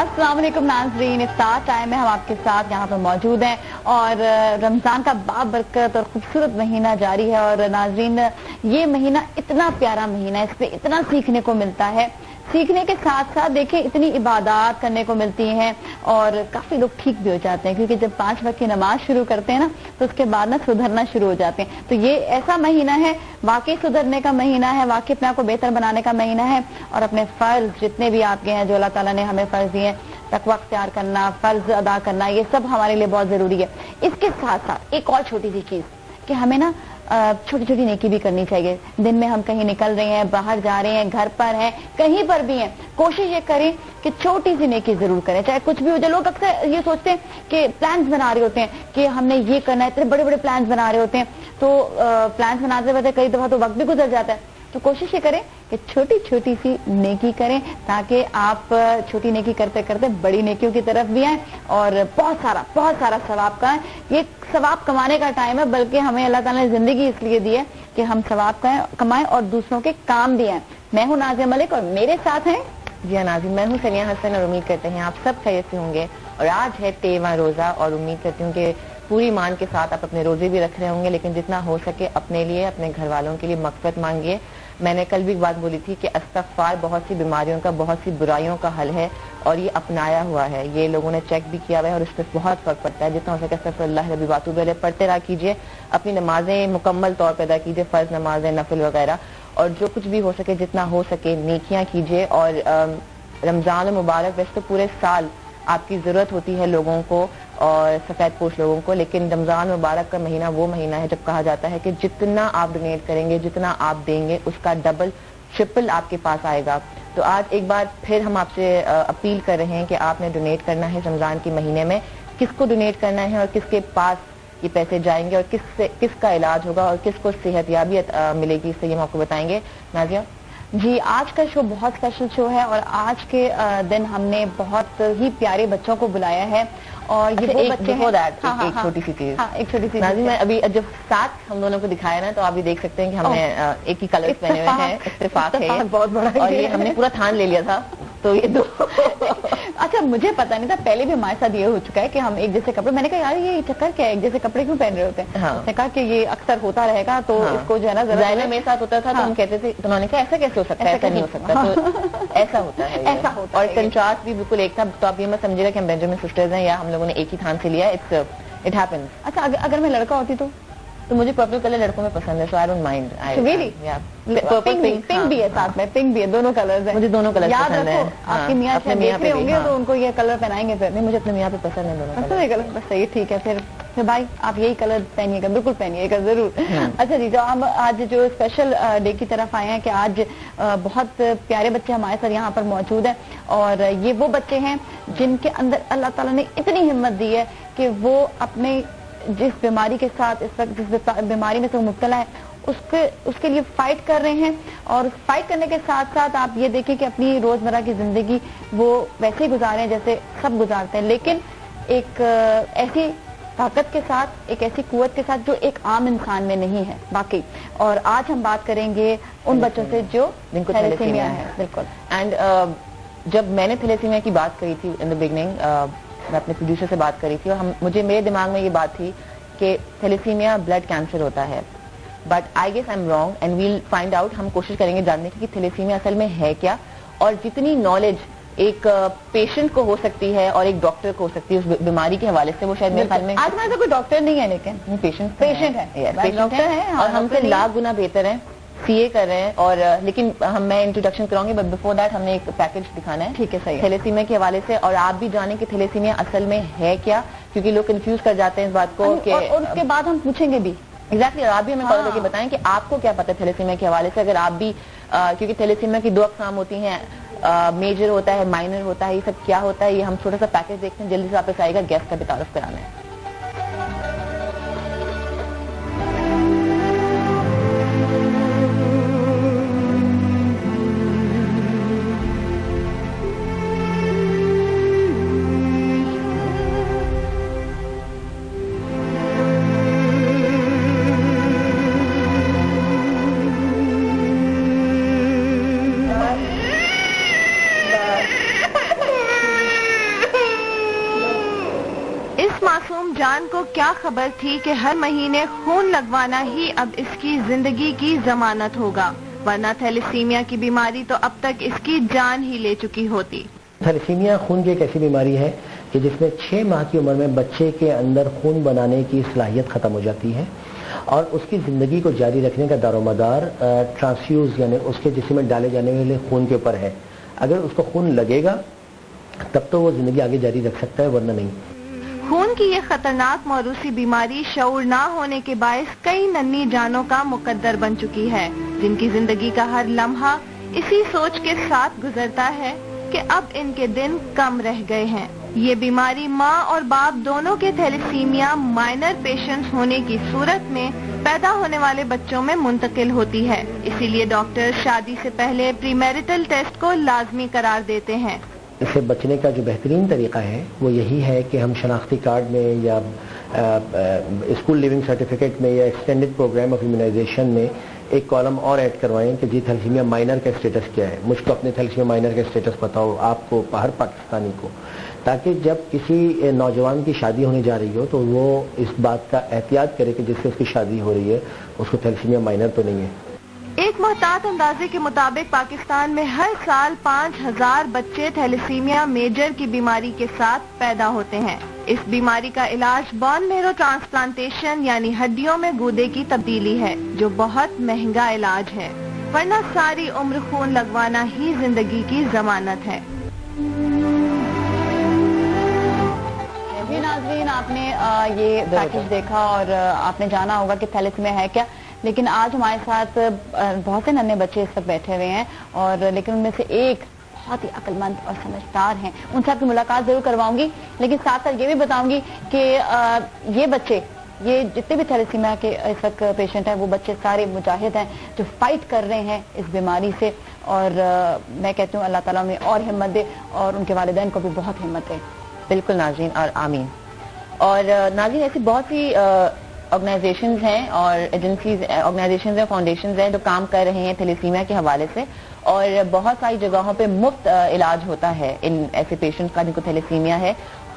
अस्सलाम वालेकुम नाज़रीन, इफ्तार टाइम में हम आपके साथ यहाँ पर मौजूद हैं और रमज़ान का बाबरकत और खूबसूरत महीना जारी है। और नाज़रीन, ये महीना इतना प्यारा महीना है, इसमें इतना सीखने को मिलता है। सीखने के साथ साथ देखिए इतनी इबादत करने को मिलती हैं और काफी लोग ठीक भी हो जाते हैं, क्योंकि जब 5 वक्त की नमाज शुरू करते हैं ना तो उसके बाद ना सुधरना शुरू हो जाते हैं। तो ये ऐसा महीना है, वाकई सुधरने का महीना है, वाकई अपने आप को बेहतर बनाने का महीना है और अपने फर्ज जितने भी आपके हैं जो अल्लाह ताला ने हमें फर्ज दिए, तकवा अख्तियार करना, फर्ज अदा करना, ये सब हमारे लिए बहुत जरूरी है। इसके साथ साथ एक और छोटी सी चीज कि हमें ना छोटी छोटी नेकी भी करनी चाहिए। दिन में हम कहीं निकल रहे हैं, बाहर जा रहे हैं, घर पर हैं, कहीं पर भी हैं, कोशिश ये करें कि छोटी सी नेकी जरूर करें, चाहे कुछ भी हो जाए। लोग अक्सर ये सोचते हैं कि प्लान्स बना रहे होते हैं कि हमने ये करना है, इतने बड़े बड़े प्लान्स बना रहे होते हैं, तो प्लान्स बनाते वक्त कई दफा तो वक्त भी गुजर जाता है। तो कोशिश ये करें कि छोटी छोटी सी नेकी करें ताकि आप छोटी नेकी करते करते बड़ी नेकियों की तरफ भी आए और बहुत सारा सवाब का है। ये सवाब कमाने का टाइम है, बल्कि हमें अल्लाह ताला ने जिंदगी इसलिए दी है कि हम सवाब कमाएं और दूसरों के काम भी आए। मैं हूं नाज़िया मलिक और मेरे साथ हैं जी हाँ नाज़िम, मैं हूँ सनिया हसन और उम्मीद करते हैं आप सब खैरियत से होंगे। और आज है 13वां रोजा और उम्मीद करती हूँ कि पूरी ईमान के साथ आप अपने रोजे भी रख रहे होंगे, लेकिन जितना हो सके अपने लिए, अपने घर वालों के लिए मग़फ़िरत मांगिए। मैंने कल भी एक बात बोली थी कि इस्तिग़फ़ार बहुत सी बीमारियों का, बहुत सी बुराइयों का हल है और ये अपनाया हुआ है, ये लोगों ने चेक भी किया हुआ है और इस पर बहुत फर्क पड़ता है। जितना हो सके अस्तग़फ़िरुल्लाह रब्बी वातूब अलैह पढ़ते रहा कीजिए, अपनी नमाजें मुकम्मल तौर पर अदा कीजिए, फ़र्ज़ नमाजें, नफिल वगैरह, और जो कुछ भी हो सके जितना हो सके नेकियां कीजिए। और रमज़ान मुबारक वैसे तो पूरे साल आपकी ज़रूरत होती है लोगों को और सफ़ेद पोश लोगों को, लेकिन रमज़ान मुबारक का महीना वो महीना है जब कहा जाता है कि जितना आप डोनेट करेंगे, जितना आप देंगे, उसका डबल ट्रिपल आपके पास आएगा। तो आज एक बार फिर हम आपसे अपील कर रहे हैं कि आपने डोनेट करना है रमज़ान के महीने में। किसको डोनेट करना है और किसके पास ये पैसे जाएंगे और किसका इलाज होगा और किसको सेहतयाबी मिलेगी, इससे ये हम आपको बताएंगे। नाज़िया जी, आज का शो बहुत स्पेशल शो है और आज के दिन हमने बहुत ही प्यारे बच्चों को बुलाया है और ये वो बच्चे हैं। एक छोटी सी चीज, एक छोटी सी नाज़िम, मैं अभी जब साथ हम दोनों को दिखाया ना तो आप भी देख सकते हैं कि हमने एक ही कलर पहने हुए हैं। इत्तेफाक है बहुत बड़ा, और ये हमने पूरा ठान ले लिया था। तो ये दो अच्छा, मुझे पता नहीं था, पहले भी हमारे साथ ये हो चुका है कि हम एक जैसे कपड़े, मैंने कहा यार ये चक्कर क्या है, एक जैसे कपड़े क्यों पहन रहे होते हैं। हाँ। उसने कहा कि ये अक्सर होता रहेगा तो इसको जो है ना जरा मेरे साथ होता था। तो हम कहते थे, उन्होंने कहा ऐसा कैसे हो सकता है, ऐसा नहीं हो सकता। तो ऐसा होता है, ऐसा होता है। और कंट्रास्ट भी बिल्कुल एक था। तो आप ये मत समझिएगा कि हम बेंजामिन सिस्टर्स हैं या हम लोगों ने एक ही थान से लिया। It happens. अच्छा, अगर मैं लड़का होती तो मुझे पर्पल कलर लड़कों में पसंद है, सो आई डोंट माइंड। पिंक भी है साथ में, पिंक भी है, दोनों कलर्स हैं। मुझे दोनों कलर पसंद है। आपके मियाँ देख रहे होंगे तो उनको ये कलर पहनाएंगे फिर। नहीं, मुझे अपने मियाँ पे पसंद है दोनों कलर। बस सही, ठीक है फिर भाई आप यही कलर पहनिएगा, बिल्कुल पहनिएगा जरूर। अच्छा जी, तो हम आज जो स्पेशल डे की तरफ आए हैं कि आज बहुत प्यारे बच्चे हमारे साथ यहाँ पर मौजूद हैं और ये वो बच्चे हैं जिनके अंदर अल्लाह ताला ने इतनी हिम्मत दी है कि वो अपने जिस बीमारी के साथ इस वक्त जिस बीमारी में से वो मुब्तला है उसके लिए फाइट कर रहे हैं। और फाइट करने के साथ साथ आप ये देखें कि अपनी रोजमर्रा की जिंदगी वो वैसे ही गुजारे जैसे सब गुजारते हैं, लेकिन एक ऐसी ताकत के साथ, एक ऐसी कुव्वत के साथ जो एक आम इंसान में नहीं है वाकई। और आज हम बात करेंगे उन बच्चों से जो जिनको थैलेसीमिया है। बिल्कुल। एंड जब मैंने थैलेसीमिया की बात करी थी इन द बिगनिंग, मैं अपने प्रोड्यूसर से बात करी थी और मेरे दिमाग में ये बात थी कि थैलेसीमिया ब्लड कैंसर होता है, but I guess I am wrong and we'll find out. हम कोशिश करेंगे जानने की कि थैलेसीमिया असल में है क्या और जितनी नॉलेज एक पेशेंट को हो सकती है और एक डॉक्टर को हो सकती है उस बीमारी के हवाले से, वो शायद मेरे ख्याल में आज हमारे कोई डॉक्टर नहीं है, लेकिन पेशेंट है, डॉक्टर है और हमसे लाख गुना बेहतर है, सीए कर रहे हैं। और लेकिन मैं इंट्रोडक्शन कराऊंगी, बट बिफोर दैट हमने एक पैकेज दिखाना है। ठीक है, सही। थैलेसीमिया के हवाले से, और आप भी जानें कि थैलेसीमिया असल में है क्या, क्योंकि लोग कंफ्यूज कर जाते हैं इस बात को। और उसके बाद हम पूछेंगे भी एग्जैक्टली, और आप भी हमें कॉल करके बताएं कि आपको क्या पता है थैलेसीमिया के हवाले से। अगर आप भी क्योंकि थैलेसीमिया की 2 अक़साम होती हैं, मेजर होता है, माइनर होता है, ये सब क्या होता है, ये हम छोटा सा पैकेज देखते हैं। जल्दी से वापस आएगा, गेस्ट का भी तारुफ कराना है। جان کو کیا خبر تھی کہ ہر مہینے خون لگوانا ہی اب اس کی زندگی کی ضمانت ہوگا، ورنہ تھیلیسیمیا کی بیماری تو اب تک اس کی جان ہی لے چکی ہوتی۔ تھیلیسیمیا خون کی ایک ایسی بیماری ہے کہ جس میں 6 ماہ کی عمر میں بچے کے اندر خون بنانے کی صلاحیت ختم ہو جاتی ہے اور اس کی زندگی کو جاری رکھنے کا دار و مدار ٹرانسفیوز یعنی اس کے جسم میں ڈالے جانے والے خون کے اوپر ہے۔ اگر اس کو خون لگے گا تب تو وہ زندگی آگے جاری رکھ سکتا ہے، ورنہ نہیں۔ خون کی یہ خطرناک موروثی بیماری شعور نہ ہونے کے باعث کئی ننھی جانوں کا مقدر بن چکی ہے، جن کی زندگی کا ہر لمحہ اسی سوچ کے ساتھ گزرتا ہے کہ اب ان کے دن کم رہ گئے ہیں۔ یہ بیماری ماں اور باپ دونوں کے تھیلیسیمیا مائنر پیشنٹس ہونے کی صورت میں پیدا ہونے والے بچوں میں منتقل ہوتی ہے، اسی لیے ڈاکٹر شادی سے پہلے پری میرٹل ٹیسٹ کو لازمی قرار دیتے ہیں۔ اس سے بچنے کا جو بہترین طریقہ ہے وہ یہی ہے کہ ہم شناختی کارڈ میں یا اسکول لیونگ سرٹیفکیٹ میں یا ایکسٹینڈڈ پروگرام آف امیونائزیشن میں ایک کالم اور ایڈ کروائیں کہ جی تھیلیسیمیا مائنر کا اسٹیٹس کیا ہے، مجھ کو اپنے تھیلیسیمیا مائنر کا اسٹیٹس بتاؤ، آپ کو ہر پاکستانی کو، تاکہ جب کسی نوجوان کی شادی ہونے جا رہی ہو تو وہ اس بات کا احتیاط کرے کہ جس سے اس کی شادی ہو رہی ہے اس کو تھیلیسیمیا مائنر تو نہیں ہے۔ ایک محتاط اندازے کے مطابق پاکستان میں ہر سال 5000 بچے تھیلیسیمیا میجر کی بیماری کے ساتھ پیدا ہوتے ہیں۔ اس بیماری کا علاج بون میرو ٹرانسپلانٹیشن یعنی ہڈیوں میں گودے کی تبدیلی ہے، جو بہت مہنگا علاج ہے، ورنہ ساری عمر خون لگوانا ہی زندگی کی ضمانت ہے۔ جی ناظرین، آپ نے یہ پیکج دیکھا اور آپ نے جانا ہوگا کہ تھیلیسیمیا ہے کیا، لیکن آج ہمارے ساتھ بہت سے ننھے بچے اس وقت بیٹھے ہوئے ہیں اور لیکن ان میں سے ایک بہت ہی عقل مند اور سمجھدار ہیں، ان سے آپ کی ملاقات ضرور کرواؤں گی، لیکن ساتھ ساتھ یہ بھی بتاؤں گی کہ یہ بچے، یہ جتنے بھی تھیلیسیمیا کے اس وقت پیشنٹ ہیں وہ بچے سارے مجاہد ہیں جو فائٹ کر رہے ہیں اس بیماری سے، اور میں کہتی ہوں اللہ تعالیٰ میں اور ہمت دے اور ان کے والدین کو بھی بہت ہمت دے۔ بالکل ناظرین، اور آمین۔ اور ناظرین ایسی بہت سی آرگنائزیشنز ہیں اور ایجنسیز، آرگنائزیشنز ہیں، فاؤنڈیشنز ہیں جو کام کر رہے ہیں تھیلیسیمیا کے حوالے سے، اور بہت ساری جگہوں پہ مفت علاج ہوتا ہے ان ایسے پیشنٹس کا جن کو تھیلیسیمیا ہے۔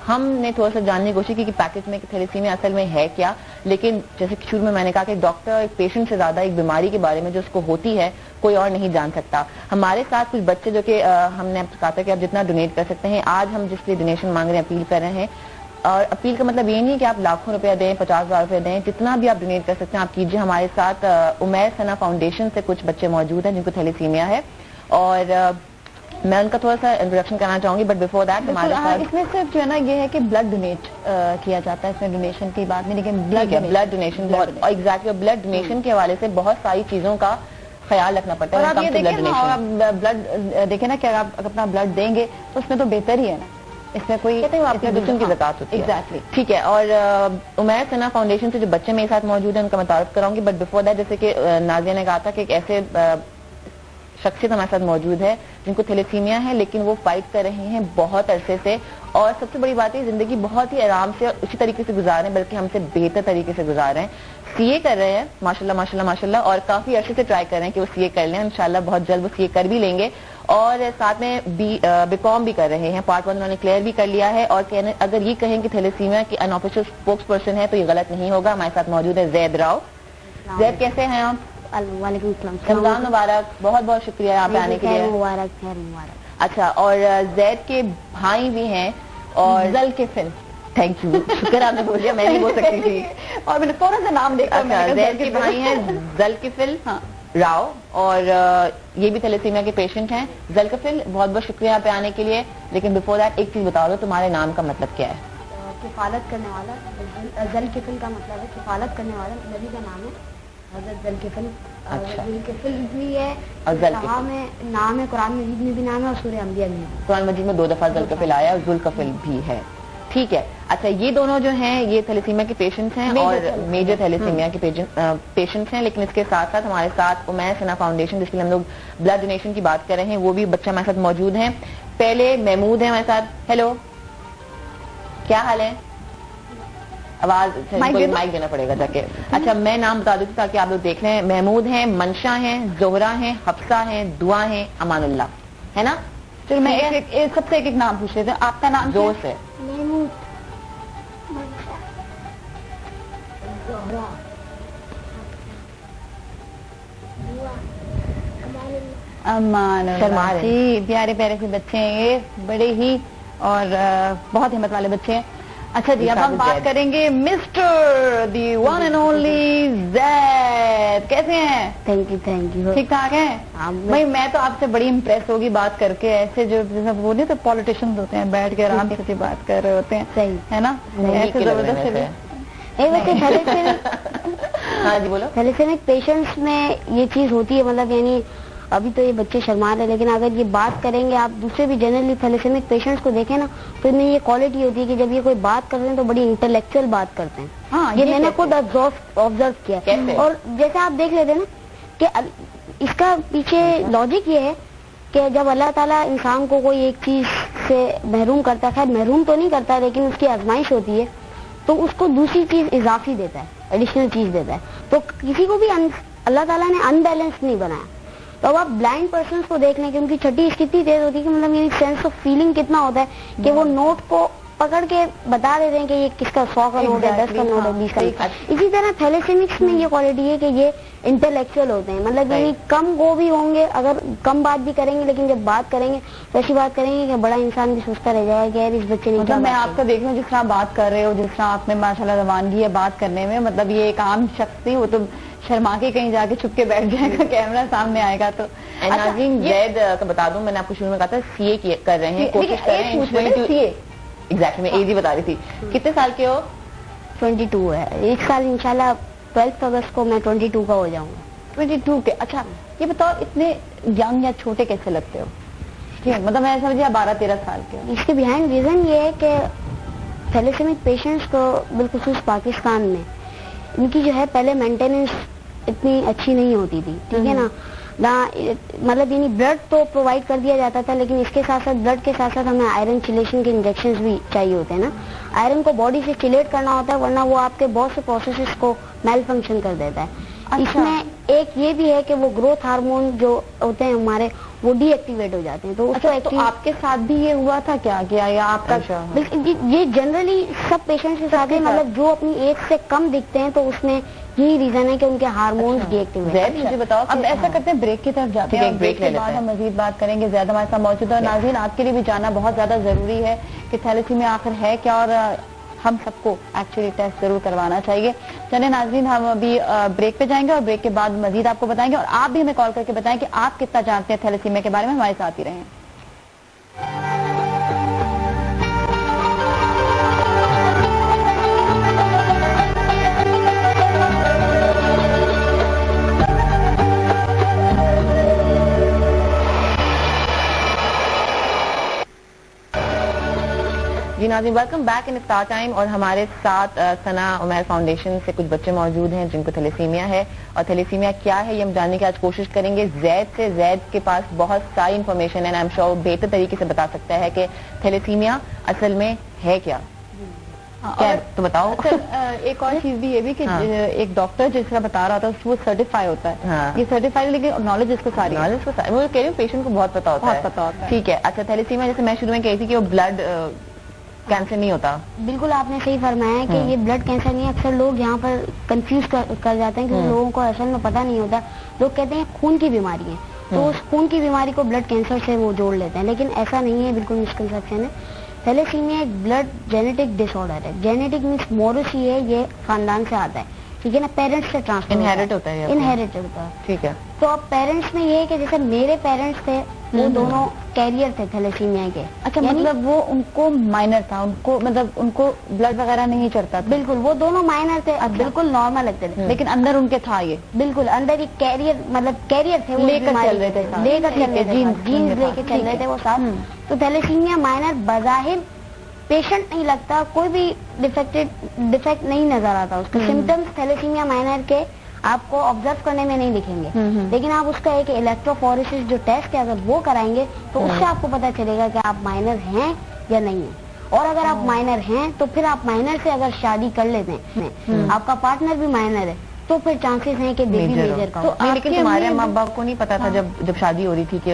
ہم نے تھوڑا سا جاننے کی کوشش کی کہ پیکج میں تھیلیسیمیا اصل میں ہے کیا، لیکن جیسے کہ شروع میں میں نے کہا کہ ڈاکٹر ایک پیشنٹ سے زیادہ ایک بیماری کے بارے میں جو اس کو ہوتی ہے کوئی اور نہیں جان سکتا۔ ہمارے ساتھ کچھ بچے جو کہ ہم نے کہا تھا کہ آپ جتنا ڈونیٹ کر سکتے ہیں، آج ہم جس لیے ڈونیشن مانگ رہے ہیں، اپیل کر رہے ہیں، اور اپیل کا مطلب یہ نہیں کہ آپ لاکھوں روپیہ دیں، 50,000 روپے دیں، جتنا بھی آپ ڈونیٹ کر سکتے ہیں آپ کیجیے۔ ہمارے ساتھ عمیر ثنا فاؤنڈیشن سے کچھ بچے موجود ہیں جن کو تھیلیسیمیا ہے، اور میں ان کا تھوڑا سا انٹروڈکشن کرنا چاہوں گی، بٹ بیفور دیٹ ہمارے ساتھ اس میں صرف جو ہے نا یہ ہے کہ بلڈ ڈونیٹ کیا جاتا ہے، اس میں ڈونیشن کی بات نہیں، لیکن بلڈ ڈونیشن بہت ایگزیکٹلی، بلڈ ڈونیشن کے حوالے سے بہت ساری چیزوں کا خیال رکھنا پڑتا ہے۔ اور آپ یہ دیکھیں بلڈ دیکھیں نا کہ اگر آپ اپنا بلڈ دیں گے تو اس میں تو بہتر ہی ہے نا، اس میں کوئی اپنے جسم کی زکات ہوتی ہے۔ ایگزیکٹلی، ٹھیک ہے۔ اور عمیر ثنا فاؤنڈیشن سے جو بچے میرے ساتھ موجود ہیں ان کا میں تعارف کراؤں گی، بٹ بیفور دیٹ جیسے کہ نازیہ نے کہا تھا کہ ایک ایسے شخصیت ہمارے ساتھ موجود ہے جن کو تھیلیسیمیا ہے لیکن وہ فائٹ کر رہے ہیں بہت عرصے سے، اور سب سے بڑی بات ہے زندگی بہت ہی آرام سے اور اسی طریقے سے گزار رہے ہیں، بلکہ ہم سے بہتر طریقے سے گزار رہے ہیں۔ سی اے کر رہے ہیں ماشاءاللہ ماشاءاللہ ماشاءاللہ، اور کافی عرصے سے ٹرائی کر رہے ہیں کہ وہ سی اے کر لیں، انشاءاللہ بہت جلد وہ سی اے کر بھی لیں گے، اور ساتھ میں بی کام بھی کر رہے ہیں، پارٹ 1 انہوں نے کلیئر بھی کر لیا ہے، اور اگر یہ کہیں کہ تھیلیسیمیا کی ان آفیشیل اسپوکس پرسن ہے تو یہ غلط نہیں ہوگا۔ ہمارے ساتھ موجود ہے زید راؤ۔ زید کیسے ہیں آپ؟ وعلیکم السلام، رمضان مبارک، بہت بہت شکریہ یہاں پہ آنے کے لیے۔ مبارک۔ اچھا، اور زید کے بھائی بھی ہیں اور ذوالکفل، تھینک یو، شکر آپ نے بول دیا، میں نہیں بول سکتی تھی، اور میں نے فوراً سے نام دیکھا۔ زید کے بھائی ہیں ذوالکفل راؤ، اور یہ بھی تھیلیسیمیا کے پیشنٹ ہیں۔ ذوالکفل بہت بہت شکریہ یہاں پہ آنے کے لیے، لیکن بیفور دیٹ ایک چیز بتا دو، تمہارے نام کا مطلب کیا ہے؟ کفالت کرنے والا، ذوالکفل کا مطلب ہے کفالت کرنے والا، نبی کا نام ہے حضرت ذوالکفل۔ ذوالکفل بھی ہے اور میں نام ہے، قرآن مجید میں بھی نام ہے اور سورہ انبیاء میں بھی، قرآن مجید میں 2 دفعہ ذوالکفل آیا اور ذوالکفل بھی ہے۔ ٹھیک ہے، اچھا یہ دونوں جو ہیں یہ تھیلیسیمیا کے پیشنٹس ہیں اور میجر تھیلیسیمیا کے پیشنٹس ہیں، لیکن اس کے ساتھ ساتھ ہمارے ساتھ عمیر ثنا فاؤنڈیشن جس کے لیے ہم لوگ بلڈ ڈونیشن کی بات کر رہے ہیں وہ بھی بچہ ہمارے ساتھ موجود ہیں۔ پہلے محمود ہیں ہمارے ساتھ، ہیلو کیا حال ہے؟ آواز مائک دینا پڑے گا جا کے۔ اچھا میں نام بتا دیتی تاکہ آپ لوگ دیکھ لیں، محمود ہیں، منشا ہیں، زہرا ہیں، حفصہ ہیں، دعا ہیں، امان اللہ ہے نا۔ چلو میں سب سے ایک ایک نام پوچھ لیتے ہیں، آپ کا نام زور سے؟ अमान जी, प्यारे प्यारे से बच्चे हैं ये, बड़े ही और बहुत हिम्मत वाले बच्चे हैं। अच्छा जी, अब हम बात करेंगे mister the one and only Zaid. कैसे हैं? Thank you. ठीक ठाक हैं? भाई मैं तो आपसे बड़ी इम्प्रेस होगी बात करके। ऐसे जो वो नहीं तो पॉलिटिशियंस होते हैं, बैठ के आराम से बात कर रहे होते हैं, सही है ना? ऐसे जबरदस्त हाँ जी बोलो। थैलेसेमिक पेशेंट्स में ये चीज होती है, मतलब यानी अभी तो ये बच्चे शर्मा रहे, लेकिन अगर ये बात करेंगे आप दूसरे भी जनरली थैलेसेमिक पेशेंट्स को देखें ना, तो इनमें ये क्वालिटी होती है कि जब ये कोई बात करते हैं तो बड़ी इंटेलेक्चुअल बात करते हैं। हाँ, ये मैंने खुद ऑब्जर्व किया। और जैसे आप देख लेते हैं ना कि इसका पीछे लॉजिक ये है कि जब अल्लाह ताला इंसान को कोई एक चीज से महरूम करता है, खैर महरूम तो नहीं करता लेकिन उसकी आजमाइश होती है, तो उसको दूसरी चीज इजाफी देता है, एडिशनल चीज देता है। तो किसी को भी अल्लाह ताला ने अनबैलेंस नहीं बनाया। तो अब आप ब्लाइंड पर्सन को देख लें कि उनकी छठी कितनी तेज होती है कि मतलब ये सेंस ऑफ फीलिंग कितना होता है कि वो नोट को पकड़ के बता देते हैं कि ये किसका 100 का नोट है, 10 का नोट है, 20 का। इसी तरह थैलेसेमिक्स में ये क्वालिटी है कि ये इंटेलेक्चुअल होते हैं, मतलब यानी कम गो भी होंगे, अगर कम बात भी करेंगे, लेकिन जब बात करेंगे तो ऐसी बात करेंगे कि बड़ा इंसान भी सोचता रह जाएगा कि यार इस बच्चे ने क्या। मैं आपका देख रही हूँ जिस तरह बात कर रहे हो, जिस तरह आपने माशाल्लाह रवानगी है बात करने में, मतलब ये एक आम शख्स थी, वो तो शर्मा के कहीं जाके छुप के बैठ जाएगा, कैमरा सामने आएगा तो। नाज़रीन जैद का बता दूं, मैंने आपको शुरू में कहा था सीए कर रहे हैं, कोशिश कर रहे हैं सीए। एग्जैक्टली, मैं एज ही बता रही थी। कितने साल के हो? 22 है। इस साल इंशाल्लाह 12 अगस्त को मैं 22 का हो जाऊंगा। 22 के? अच्छा ये बताओ इतने यंग या छोटे कैसे लगते हो? ठीक है, मतलब मैं समझिए 12-13 साल के हो। इसके बिहाइंड रीजन ये है कि थैलेसेमिक पेशेंट्स को बिलखुसूस पाकिस्तान में इनकी जो है पहले मेंटेनेंस इतनी अच्छी नहीं होती थी, ठीक है ना। मतलब यानी ब्लड तो प्रोवाइड कर दिया जाता था, लेकिन इसके साथ साथ ब्लड के साथ साथ हमें आयरन चिलेशन के इंजेक्शंस भी चाहिए होते हैं ना। आयरन को बॉडी से चिलेट करना होता है, वरना वो आपके बहुत से प्रोसेसेस को मेल फंक्शन कर देता है। अच्छा। इसमें एक ये भी है कि वो ग्रोथ हार्मोन जो होते हैं हमारे, वो डीएक्टिवेट हो जाते हैं। तो उसको तो आपके साथ भी ये हुआ था क्या या आपका? ये जनरली सब पेशेंट्स के साथ है, मतलब जो अपनी एज से कम दिखते हैं तो उसमें यही रीजन है कि उनके हार्मोन्स डीएक्टिवेट। मुझे बताओ, अब ऐसा करते हैं ब्रेक की तरफ जाते हैं, ब्रेक के बाद हम मजीद बात करेंगे। ज्यादा हमारे साथ मौजूद है। नाज़रीन आपके लिए भी जानना बहुत ज्यादा जरूरी है कि थैलेसीमिया आखिर है क्या, और हम सबको एक्चुअली टेस्ट जरूर करवाना चाहिए। चलिए नाज़रीन, हम अभी ब्रेक पे जाएंगे और ब्रेक के बाद मजीद आपको बताएंगे, और आप भी हमें कॉल करके बताएं कि आप कितना जानते हैं थैलेसीमिया के बारे में। हमारे साथ ही रहें। जी नाज़रीन, welcome back in star time. और हमारे साथ सना उमैर फाउंडेशन से कुछ बच्चे मौजूद हैं जिनको थैलेसीमिया है, और थैलेसीमिया क्या है ये हम जानने की आज कोशिश करेंगे जैद से। जैद के पास बहुत सारी इन्फॉर्मेशन है, आई एम श्योर बेहतर तरीके से बता सकता है कि थैलेसीमिया असल में है क्या। क्या तो बताओ। एक और चीज भी ये भी कि एक डॉक्टर जिस तरह बता रहा था वो सर्टिफाई होता है। ये सर्टिफाइड, लेकिन नॉलेज इसको सारी वो कह रही हूँ पेशेंट को बहुत पता होता है। ठीक है। अच्छा, थैलेसीमिया जैसे मैं शुरू में कही थी कि वो ब्लड कैंसर नहीं होता। बिल्कुल आपने सही फरमाया है कि ये ब्लड कैंसर नहीं। अक्सर लोग यहाँ पर कंफ्यूज कर जाते हैं क्योंकि लोगों को असल में पता नहीं होता। लोग कहते हैं खून की बीमारी है, तो उस खून की बीमारी को ब्लड कैंसर से वो जोड़ लेते हैं, लेकिन ऐसा नहीं है, बिल्कुल मिसकंसेप्शन है। थैलेसीमिया एक ब्लड जेनेटिक डिसऑर्डर है। जेनेटिक मीन्स मोरसी है, ये खानदान से आता है, ठीक है ना, पेरेंट्स से ट्रांसफर इनहेरिट होता है। इनहेरिट होता है, ठीक है। तो अब पेरेंट्स में ये है कि जैसे मेरे पेरेंट्स थे वो दोनों कैरियर थे थैलेसीमिया के। अच्छा, मतलब वो उनको माइनर था, उनको मतलब उनको ब्लड वगैरह नहीं चढ़ता था? बिल्कुल, वो दोनों माइनर थे। अच्छा। बिल्कुल नॉर्मल लगते थे, लेकिन अंदर उनके था ये। बिल्कुल अंदर ही कैरियर, मतलब कैरियर थे, वो लेकर चल रहे थे, जीन्स लेके चल रहे थे वो साथ। तो थैलेसीमिया माइनर बज़ाहिर पेशेंट नहीं लगता, कोई भी डिफेक्ट नहीं नजर आता। उसके सिम्टम्स थैलेसीमिया माइनर के आपको ऑब्जर्व करने में नहीं दिखेंगे, लेकिन आप उसका एक इलेक्ट्रोफोरेसिस जो टेस्ट है अगर वो कराएंगे तो उससे आपको पता चलेगा कि आप माइनर हैं या नहीं है। और अगर आप माइनर हैं तो फिर आप माइनर से अगर शादी कर लेते हैं, आपका पार्टनर भी माइनर है, तो फिर चांसेस हैं कि बेबी मेजर का। तो लेकिन तुम्हारे माँ बाप को नहीं पता था जब शादी हो रही थी कि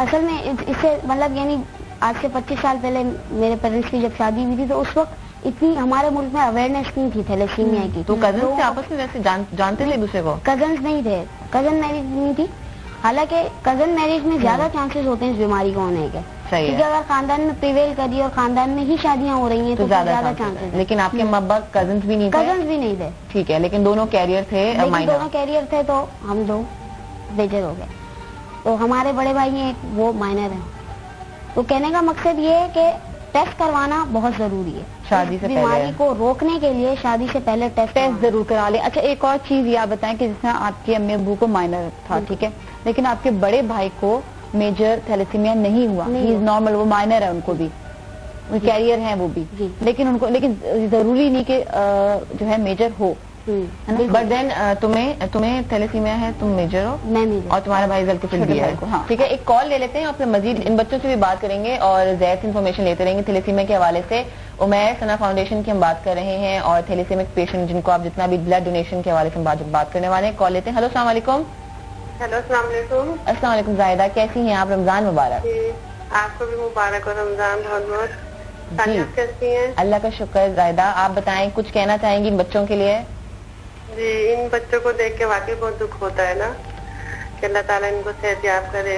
असल में इससे मतलब यानी आज से 25 साल पहले मेरे पेरेंट्स की जब शादी हुई थी तो उस वक्त इतनी हमारे मुल्क में अवेयरनेस नहीं थी थैलेसीमिया की। तो कजन से आपस में वैसे जानते थे दूसरे को? कजन्स नहीं थे, कजन मैरिज नहीं थी। हालांकि कजन मैरिज में ज्यादा चांसेस होते हैं इस बीमारी को होने के, क्योंकि अगर खानदान में प्रिवेल करी और खानदान में ही शादियां हो रही हैं तो ज्यादा चांसेस। लेकिन आपके माँ बाप कजन्स भी नहीं थे? कजन्स भी नहीं थे। ठीक है, लेकिन दोनों कैरियर थे? दोनों कैरियर थे, तो हम दो बेजर हो गए। तो हमारे बड़े भाई हैं, वो माइनर हैं। तो कहने का मकसद ये है कि टेस्ट करवाना बहुत जरूरी है शादी से पहले। बीमारी को रोकने के लिए शादी से पहले टेस्ट जरूर करा ले। अच्छा, एक और चीज ये आप बताएं कि जिसमें आपके अम्मी अब्बू को माइनर था, ठीक है, लेकिन आपके बड़े भाई को मेजर थैलेसीमिया नहीं हुआ, ही इज नॉर्मल, वो माइनर है, उनको भी कैरियर है वो भी, लेकिन जरूरी नहीं कि जो है मेजर हो। बट देन तुम्हें थैलेसीमिया है, तुम मेजर हो, मैं मेजर, और तुम्हारा भाई जल के फिर भी है। हाँ। ठीक है, एक कॉल ले लेते हैं और फिर मजीद इन बच्चों से भी बात करेंगे और ज़्यादा इन्फॉर्मेशन लेते रहेंगे थैलेसीमिया के हवाले से। उमैर सना फाउंडेशन की हम बात कर रहे हैं और थैलेसीमिक पेशेंट जिनको आप जितना भी ब्लड डोनेशन के हवाले से बात करने वाले हैं। कॉल लेते हैं। हेलो, अस्सलाम वालेकुम। हेलो, अस्सलाम वालेकुम। अस्सलाम वालेकुम जाहिदा, कैसी हैं आप? रमजान मुबारक। आपको भी मुबारक और रमजान बहुत बहुत। जी, कैसी हैं? अल्लाह का शुक्र। जाहिदा, आप बताएं, कुछ कहना चाहेंगी इन बच्चों के लिए? जी, इन बच्चों को देख के वाकई बहुत दुख होता है ना, कि अल्लाह ताला इनको सेहतयाब करे,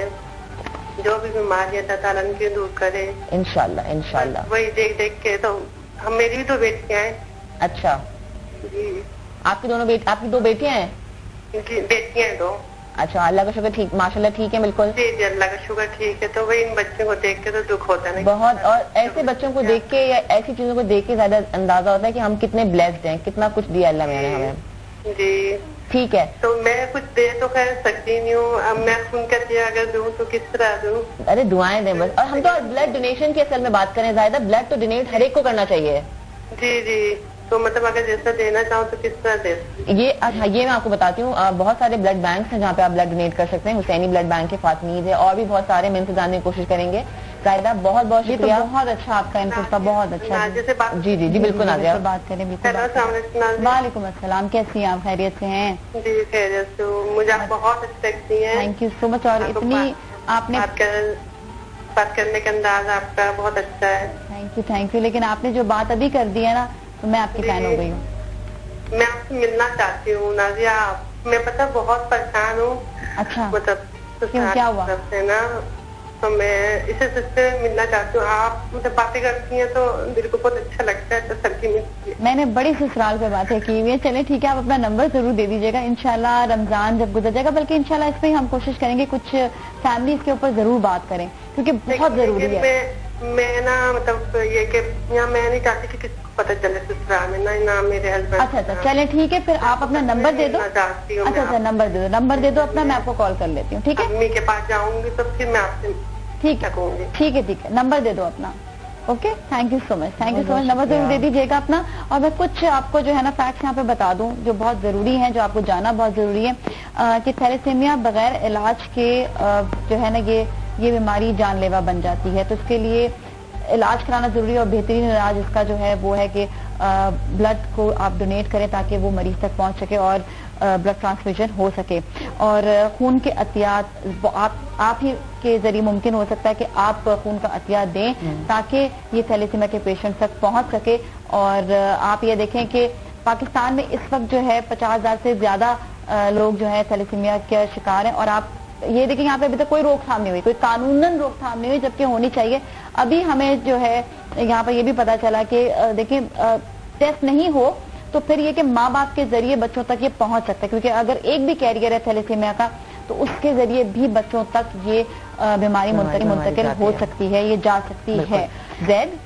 जो भी बीमारी है अल्लाह ताला इनकी दूर करे इंशाल्लाह इंशाल्लाह। वही देख देख के तो हम, मेरी भी 2 बेटियां हैं। अच्छा जी, आपकी दो बेटियां हैं? जी, बेटियां हैं 2। अच्छा, अल्लाह का शुक्र, ठीक, माशाल्लाह, ठीक है, बिल्कुल। जी जी, अल्लाह का शुक्र, ठीक है। तो वही इन बच्चों को देख के तो दुख होता है बहुत, और ऐसे बच्चों को देख के या ऐसी चीजों को देख के ज्यादा अंदाजा होता है कि हम कितने ब्लेस्ड हैं, कितना कुछ दिया अल्लाह ने हमें। जी, ठीक है। तो मैं कुछ दे तो खैर सकती नहीं हूँ, अब मैं खून का दिया अगर दूँ तो किस तरह दूँ? अरे दुआएं दें बस। और हम तो ब्लड डोनेशन की असल में बात करें जायदा, ब्लड तो डोनेट हर एक को करना चाहिए। जी जी, तो मतलब अगर जैसा देना चाहूँ तो किस तरह दे? ये मैं आपको बताती हूँ, बहुत सारे ब्लड बैंक हैं जहाँ पे आप ब्लड डोनेट कर सकते हैं। हुसैनी ब्लड बैंक है, फातमीद है, और भी बहुत सारे। मैं इंतजाम की कोशिश करेंगे। जायदा, बहुत बहुत शुक्रिया। बहुत अच्छा आपका इनपुट था, बहुत अच्छा। जी जी जी, बिल्कुल नाज़िया, बात करें, बिल्कुल। वालेकुम अस्सलाम, कैसी हैं आप? खैरियत से हैं? जी, खैरियत से हूँ। मुझे आप बहुत अच्छी लगती हैं। Thank you so much. और इतनी आपने बात करने का अंदाज आपका बहुत अच्छा है। Thank you. लेकिन आपने जो बात अभी कर दी है ना, तो मैं आपकी फैन हो गई हूँ। मैं आपसे मिलना चाहती हूँ नाजिया, मैं पता बहुत परेशान हूँ। अच्छा, मतलब क्या हुआ? ना, तो मैं इससे मिलना चाहती हूँ। आप मतलब बातें करती हैं तो दिल को बहुत अच्छा लगता है, तसल्ली मिलती है। मैंने बड़ी ससुराल पे बातें की हुई है। चले ठीक है, आप अपना नंबर जरूर दे दीजिएगा। इंशाल्लाह रमजान जब गुजर जाएगा, बल्कि इंशाल्लाह इस पे हम कोशिश करेंगे कुछ फैमिलीज के ऊपर जरूर बात करें, क्योंकि बहुत जरूरी है। मैं ना मतलब ये कि यहाँ मैं नहीं चाहती कि किसी को पता चले ससुराल में, ना मेरे हस्बैंड। अच्छा, चले ठीक है, फिर आप अपना नंबर दे दो। अच्छा, नंबर दे दो अपना, मैं आपको कॉल कर लेती हूँ। ठीक है, अम्मी के पास जाऊंगी तो फिर मैं आपसे ठीक है, नंबर दे दो अपना। Okay, thank you so much. Number जरूर दे दीजिएगा अपना। और मैं कुछ आपको जो है ना फैक्ट्स यहाँ पे बता दूं जो बहुत जरूरी है, जो आपको जाना बहुत जरूरी है, कि थैलेसीमिया बगैर इलाज के जो है ना ये बीमारी जानलेवा बन जाती है। तो इसके लिए इलाज कराना जरूरी है, और बेहतरीन इलाज इसका जो है वो है कि ब्लड को आप डोनेट करें ताकि वो मरीज तक पहुंच सके और ब्लड ट्रांसफ्यूजन हो सके। और खून के अतियात आप ही के जरिए मुमकिन हो सकता है कि आप खून का अतियात दें ताकि ये थैलेसीमिया के पेशेंट तक पहुंच सके। और आप ये देखें कि पाकिस्तान में इस वक्त जो है 50,000 से ज्यादा लोग जो है थैलेसीमिया के शिकार हैं। और आप ये देखें, यहाँ पे अभी तक कोई रोकथाम नहीं हुई, कोई कानूनन रोकथाम नहीं हुई, जबकि होनी चाहिए। अभी हमें जो है यहाँ पर ये भी पता चला कि देखिए टेस्ट नहीं हो तो फिर ये कि माँ बाप के जरिए बच्चों तक ये पहुंच सकता है, क्योंकि अगर एक भी कैरियर है थैलेसीमिया का तो उसके जरिए भी बच्चों तक ये बीमारी मुंतकिल हो सकती है, ये जा सकती है। जैद,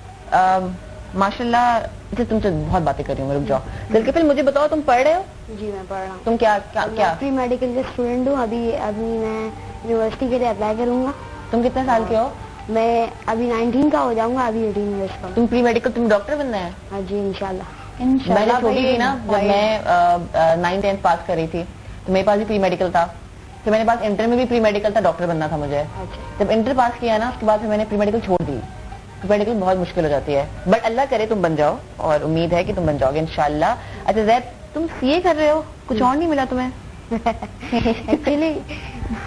माशाल्लाह, तुमसे बहुत बातें कर रही हूँ, रुक जाओ। दिल फिर मुझे बताओ, तुम पढ़ रहे हो? जी, मैं पढ़ रहा हूँ। तुम क्या प्री मेडिकल के स्टूडेंट हूँ। अभी मैं यूनिवर्सिटी के लिए अप्लाई करूंगा। तुम कितने साल के हो? मैं अभी 19 का हो जाऊंगा, अभी 18 ईयर्स का। तुम प्री मेडिकल, तुम डॉक्टर बनना है? हाँ जी, इंशाल्लाह। मैं छोटी थी ना, जब मैं 9th 10th पास कर रही थी तो मेरे पास भी प्री मेडिकल था। फिर मेरे पास इंटर में भी प्री मेडिकल था, डॉक्टर बनना था मुझे। अच्छा। जब इंटर पास किया ना, उसके बाद फिर मैंने प्री मेडिकल छोड़ दी। प्री मेडिकल बहुत मुश्किल हो जाती है, बट अल्लाह करे तुम बन जाओ, और उम्मीद है कि तुम बन जाओगे इंशाल्लाह। अच्छा जैद, तुम सीए कर रहे हो, कुछ और नहीं मिला तुम्हें? एक्चुअली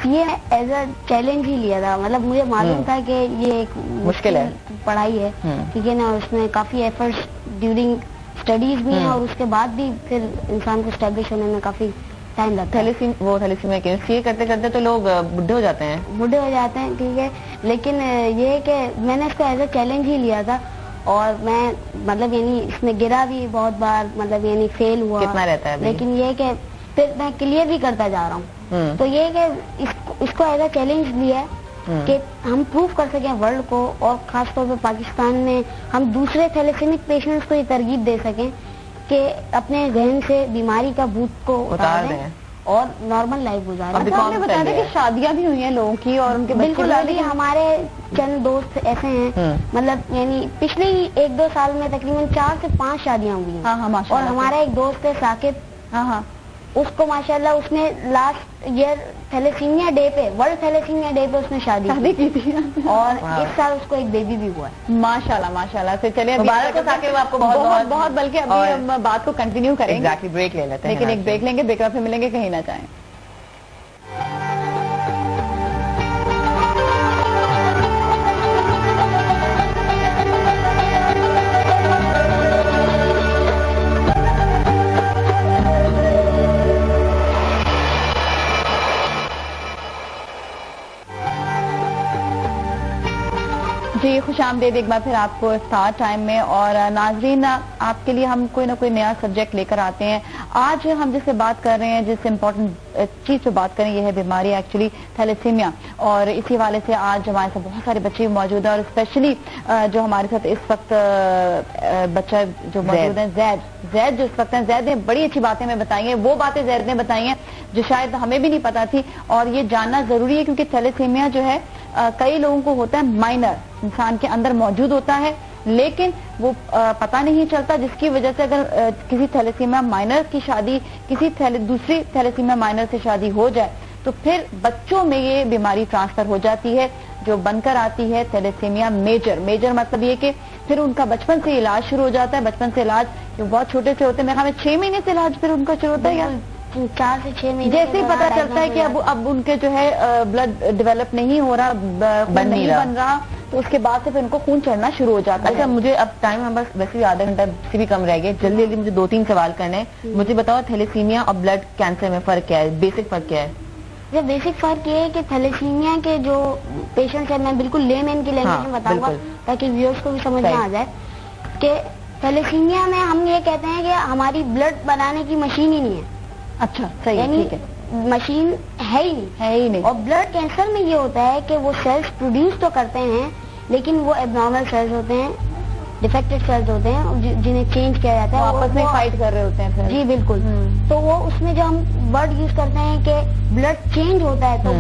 ये एज अ चैलेंज ही लिया था। मतलब मुझे मालूम था कि ये एक मुश्किल है पढ़ाई है, ठीक है ना, उसमें काफी एफर्ट्स ड्यूरिंग स्टडीज भी हैं और उसके बाद भी फिर इंसान को स्टैब्लिश होने में काफी टाइम लगता है। थैलेसीमिया केमिस्ट्री करते करते तो लोग बुढ़े हो जाते हैं, ठीक है, लेकिन ये है कि मैंने इसको एज ए चैलेंज ही लिया था और मैं मतलब यानी इसमें गिरा भी बहुत बार, मतलब यानी फेल हुआ। कितना रहता है अभी? लेकिन ये है कि फिर मैं क्लियर भी करता जा रहा हूँ। तो ये है कि इसको एज ए चैलेंज लिया है कि हम प्रूव कर सकें वर्ल्ड को, और खासतौर पर पाकिस्तान में हम दूसरे थैलेसीमिक पेशेंट्स को ये तरगीब दे सकें कि अपने जहन से बीमारी का भूत को उतार दें और नॉर्मल लाइफ गुजारें। आपने बताया था कि शादियां भी हुई हैं लोगों की और उनके बिल्कुल, अभी हमारे चंद दोस्त ऐसे हैं, मतलब यानी पिछले ही 1-2 साल में तकरीबन 4 से 5 शादियां हुई हैं। हाँ, और हमारा एक दोस्त है साकिब, हाँ, उसको माशाल्लाह उसने लास्ट ईयर थैलेसीमिया डे पे, वर्ल्ड थैलेसीमिया डे पे उसने शादी की थी और इस साल उसको एक बेबी भी हुआ है। माशाल्लाह से। चलिए मुबारक हो साकिब आपको बहुत, बल्कि अभी हम बात को कंटिन्यू करेंगे। एग्जैक्टली, ब्रेक ले लेते हैं, लेकिन एक ब्रेक लेंगे, ब्रेक फिर मिलेंगे, कहीं ना जाएं। जी, खुशामदीद एक बार फिर आपको स्टार टाइम में। और नाजरीन, आपके लिए हम कोई ना कोई नया सब्जेक्ट लेकर आते हैं। आज हम जिससे बात कर रहे हैं, जिस इम्पोर्टेंट चीज पे बात करें, ये है बीमारी एक्चुअली थैलेसीमिया। और इसी वाले से आज हमारे साथ बहुत सारे बच्चे मौजूद हैं और स्पेशली जो हमारे साथ इस वक्त बच्चा जो मौजूद है जैद जो इस वक्त हैं, जैद ने बड़ी अच्छी बातें हमें बताई हैं। वो बातें जैद ने बताई हैं जो शायद हमें भी नहीं पता थी, और ये जानना जरूरी है क्योंकि थैलेसीमिया जो है कई लोगों को होता है, माइनर इंसान के अंदर मौजूद होता है, लेकिन वो पता नहीं चलता, जिसकी वजह से अगर किसी थैलेसीमिया माइनर की शादी किसी दूसरी थैलेसीमिया माइनर से शादी हो जाए तो फिर बच्चों में ये बीमारी ट्रांसफर हो जाती है, जो बनकर आती है थैलेसीमिया मेजर मतलब ये कि फिर उनका बचपन से इलाज शुरू हो जाता है। बचपन से इलाज बहुत छोटे से होते हैं, मेरे ख्याल में 6 महीने से इलाज फिर उनका शुरू होता है, या 4 से 6 महीने जैसे ही पता चलता है कि अब उनके जो है ब्लड डेवलप नहीं हो रहा, बन रहा, तो उसके बाद से फिर उनको खून चढ़ना शुरू हो जाता है। अच्छा, मुझे अब टाइम हम बस वैसे भी आधा घंटा से भी कम रह गया, जल्दी मुझे 2-3 सवाल करने हैं। मुझे बताओ थैलेसीमिया और ब्लड कैंसर में फर्क क्या है, बेसिक फर्क क्या है? ये बेसिक फर्क ये है कि थैलेसीमिया के जो पेशेंट्स हैं, मैं बिल्कुल लेमैन की लैंग्वेज में बताऊंगा ताकि व्यूअर्स को भी समझ में आ जाए कि थैलेसीमिया में हम ये कहते हैं कि हमारी ब्लड बनाने की मशीन ही नहीं है। अच्छा, सही है, ठीक है, मशीन है ही नहीं। और ब्लड कैंसर में ये होता है कि वो सेल्स प्रोड्यूस तो करते हैं लेकिन वो एबनॉर्मल सेल्स होते हैं, डिफेक्टेड सेल्स होते हैं जिन्हें चेंज किया जाता है, आपस में फाइट कर रहे होते हैं। जी बिल्कुल। तो वो उसमें जो हम वर्ड यूज करते हैं कि ब्लड चेंज होता है, तो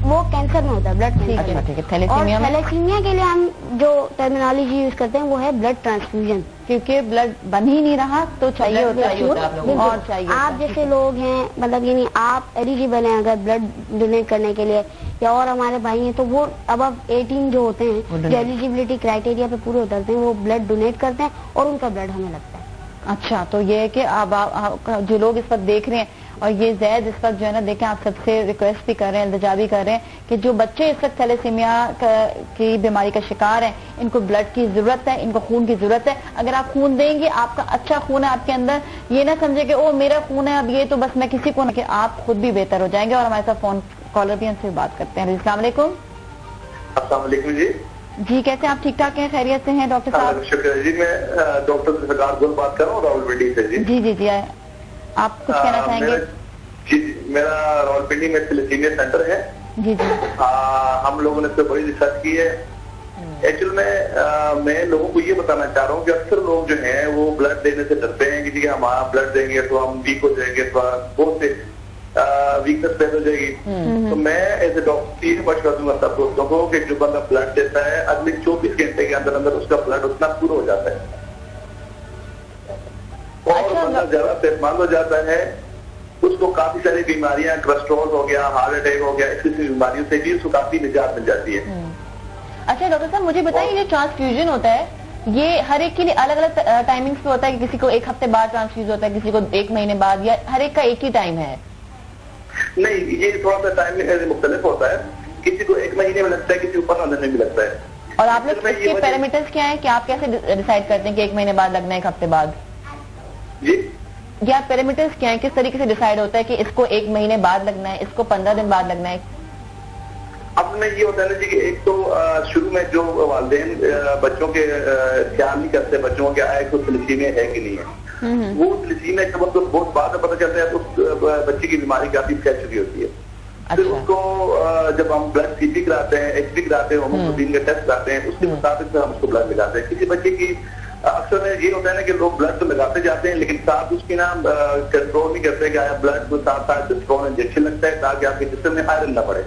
वो कैंसर में होता है, ब्लड कैंसर। अच्छा, ठीक है। थैलेसीमिया के लिए हम जो टर्मिनोलॉजी यूज करते हैं वो है ब्लड ट्रांसफ्यूजन, क्योंकि ब्लड बन ही नहीं रहा तो चाहिए होता है और चाहिए। आप जैसे लोग हैं, मतलब यानी आप एलिजिबल हैं अगर ब्लड डोनेट करने के लिए, या और हमारे भाई हैं तो वो अब 18 जो होते हैं, जो एलिजिबिलिटी क्राइटेरिया पे पूरे उतरते हैं, वो ब्लड डोनेट करते हैं और उनका ब्लड हमें लगता है। अच्छा, तो ये है कि अब जो लोग इस वक्त देख रहे हैं, और ये जैद इस वक्त जो है ना, देखें, आप सबसे रिक्वेस्ट भी कर रहे हैं, इल्तिजा भी कर रहे हैं कि जो बच्चे इस वक्त थैलेसीमिया की बीमारी का शिकार हैं, इनको ब्लड की जरूरत है, इनको खून की जरूरत है। अगर आप खून देंगे, आपका अच्छा खून है आपके अंदर, ये ना समझे कि ओ मेरा खून है अब ये तो बस मैं किसी को ना, कि आप खुद भी बेहतर हो जाएंगे। और हमारे साथ फोन कॉलर भी हमसे बात करते हैं। अस्सलाम वालेकुम। अस्सलाम वालेकुम जी। जी, कैसे आप? ठीक ठाक हैं, खैरियत से हैं डॉक्टर साहब? शुक्रिया जी, मैं डॉक्टर सरकार गुल बात कर रहा हूँ रावलपिंडी से। जी, आप कुछ कहना चाहेंगे? जी, मेरा रावलपिंडी में थैलेसीमिया सेंटर है। जी। हम लोगों ने इस पर बड़ी रिसर्च की है। एक्चुअल में मैं लोगों को ये बताना चाह रहा हूँ कि अक्सर लोग जो हैं वो ब्लड देने से डरते हैं कि ठीक है हम ब्लड देंगे तो हम वीक हो जाएंगे, बहुत से वीकनेस पैदा हो जाएगी। तो मैं एज ए डॉक्टर ये मशवरा दूंगा सब दोस्तों को कि जो बंदा ब्लड देता है अगले 24 घंटे के अंदर अंदर उसका ब्लड उतना पूरा हो जाता है, और बंदा ज्यादा सेहतमंद हो जाता है। उसको काफी सारी बीमारियां, कोलेस्ट्रॉल हो गया, हार्ट अटैक हो गया, ऐसी बीमारियों से भी उसको काफी निजात मिल जाती है। अच्छा डॉक्टर साहब, मुझे बताइए ये ट्रांसफ्यूजन होता है, ये हर एक के लिए अलग अलग टाइमिंग्स पे होता है कि किसी को 1 हफ्ते बाद ट्रांसफ्यूज होता है, किसी को 1 महीने बाद, या हर एक का एक ही टाइम है? नहीं, ये थोड़ा सा टाइम मुख्तलिफ होता है। किसी को 1 महीने में लगता है, किसी को 15 दिन में भी लगता है। اور آپ لوگ اس کے پیرامیٹرز کیا ہیں کہ آپ کیسے ڈیسائیڈ کرتے ہیں کہ 1 مہینے بعد لگنا ہے 1 ہفتے بعد؟ جی یا پیرامیٹرز کیا ہیں، کس طریقے سے ڈیسائیڈ ہوتا ہے کہ اس کو 1 مہینے بعد لگنا ہے، اس کو 15 دن بعد لگنا ہے؟ اب میں یہ ہوتا ہے نا جی کہ ایک تو شروع میں جو والدین بچوں کے خیال نہیں کرتے بچوں کے آئے تو تھیلیسیمیا ہے کہ نہیں ہے، وہ تھیلیسیمیا جب ہم کو بہت بعد میں پتہ چلتا ہے تو اس بچے کی بیماری کافی پھیل چکی ہوتی ہے. پھر اس کو جب ہم بلڈ سی پی کراتے ہیں، ایچ پی کراتے ہیں، ہوموگلوبین کا ٹیسٹ کراتے ہیں، اس کے مطابق ہم اس کو بلڈ لگاتے ہیں. کسی بچے کی اکثر میں یہ ہوتا ہے نا کہ لوگ بلڈ تو لگاتے جاتے ہیں لیکن ساتھ اس کی نا کنٹرول نہیں کرتے کہ آیا بلڈ کو ساتھ ساتھ انجیکشن لگتا ہے تاکہ آپ کے جسم میں آئرن نہ پڑے.